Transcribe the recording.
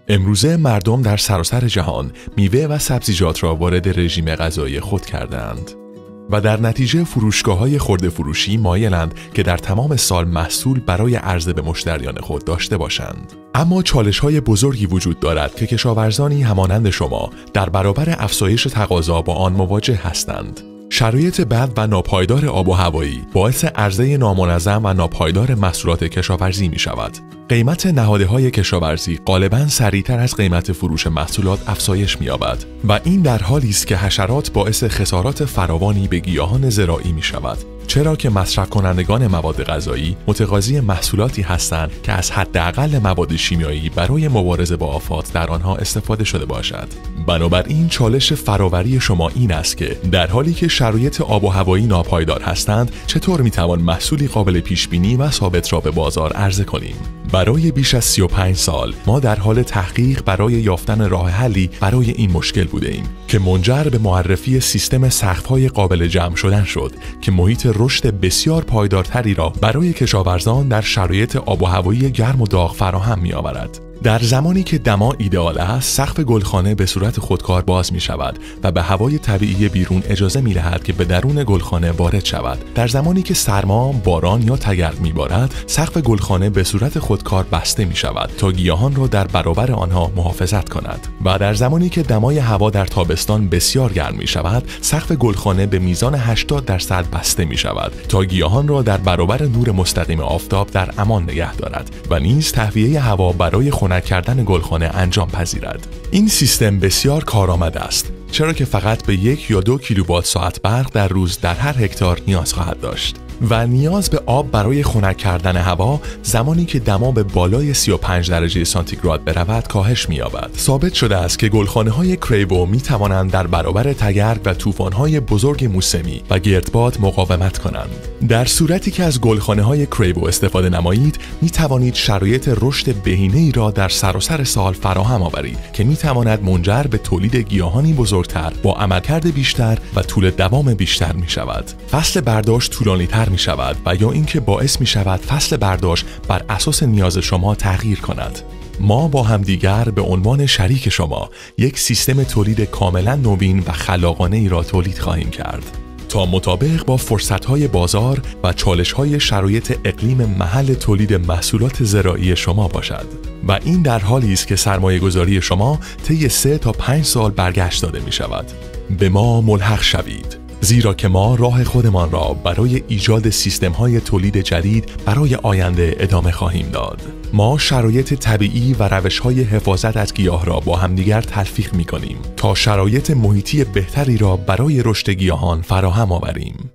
امروزه مردم در سراسر جهان میوه و سبزیجات را وارد رژیم غذایی خود کردند و در نتیجه فروشگاه‌های خرده فروشی مایلند که در تمام سال محصول برای عرضه به مشتریان خود داشته باشند. اما چالش‌های بزرگی وجود دارد که کشاورزانی همانند شما در برابر افزایش تقاضا با آن مواجه هستند. شرایط بد و ناپایدار آب و هوایی باعث عرضه نامنظم و ناپایدار محصولات کشاورزی می شود. قیمت نهادهای کشاورزی غالباً سریعتر از قیمت فروش محصولات افزایش می یابد و این در حالی است که حشرات باعث خسارات فراوانی به گیاهان زراعی می شود، چرا که مصرف کنندگان مواد غذایی متقاضی محصولاتی هستند که از حداقل مواد شیمیایی برای مبارزه با آفات در آنها استفاده شده باشد. بنابراین چالش فراوری شما این است که در حالی که شرایط آب و هوایی ناپایدار هستند، چطور میتوان محصولی قابل پیش بینی و ثابت را به بازار عرضه کنیم؟ برای بیش از 35 سال ما در حال تحقیق برای یافتن راه حلی برای این مشکل بوده ایم که منجر به معرفی سیستم سقف‌های قابل جمع شدن شد که محیط رشد بسیار پایدارتری را برای کشاورزان در شرایط آب و هوایی گرم و داغ فراهم می‌آورد. در زمانی که دما ایدئال است، سقف گلخانه به صورت خودکار باز می شود و به هوای طبیعی بیرون اجازه می دهد که به درون گلخانه وارد شود. در زمانی که سرما، باران یا تگرگ می بارد، سقف گلخانه به صورت خودکار بسته می شود تا گیاهان را در برابر آنها محافظت کند. و در زمانی که دمای هوا در تابستان بسیار گرم می شود، سقف گلخانه به میزان 80% بسته می شود تا گیاهان را در برابر نور مستقیم آفتاب در امان نگه دارد و نیز تهویه هوا برای خنک کردن گلخانه انجام پذیرد. این سیستم بسیار کارآمد است، چرا که فقط به 1 یا 2 کیلووات ساعت برق در روز در هر هکتار نیاز خواهد داشت و نیاز به آب برای خنک کردن هوا زمانی که دما به بالای 35 درجه سانتیگراد برود کاهش می‌یابد. ثابت شده است که گلخانه‌های کریبو می‌توانند در برابر تگرگ و طوفان‌های بزرگ موسمی و گردباد مقاومت کنند. در صورتی که از گلخانه‌های کریبو استفاده نمایید، می‌توانید شرایط رشد بهینه‌ای را در سراسر سال فراهم آورید که می‌تواند منجر به تولید گیاهانی بزرگتر با عملکرد بیشتر و طول دوام بیشتر می‌شود. فصل برداشت طولانی‌تر می شود و یا اینکه باعث می شود فصل برداشت بر اساس نیاز شما تغییر کند. ما با همدیگر به عنوان شریک شما یک سیستم تولید کاملا نوین و خلاقانه ای را تولید خواهیم کرد تا مطابق با فرصت‌های بازار و چالش‌های شرایط اقلیم محل تولید محصولات زراعی شما باشد و این در حالی است که سرمایه‌گذاری شما طی 3 تا 5 سال برگشت داده می شود. به ما ملحق شوید، زیرا که ما راه خودمان را برای ایجاد سیستم‌های تولید جدید برای آینده ادامه خواهیم داد. ما شرایط طبیعی و روش‌های حفاظت از گیاه را با همدیگر تلفیق می‌کنیم تا شرایط محیطی بهتری را برای رشد گیاهان فراهم آوریم.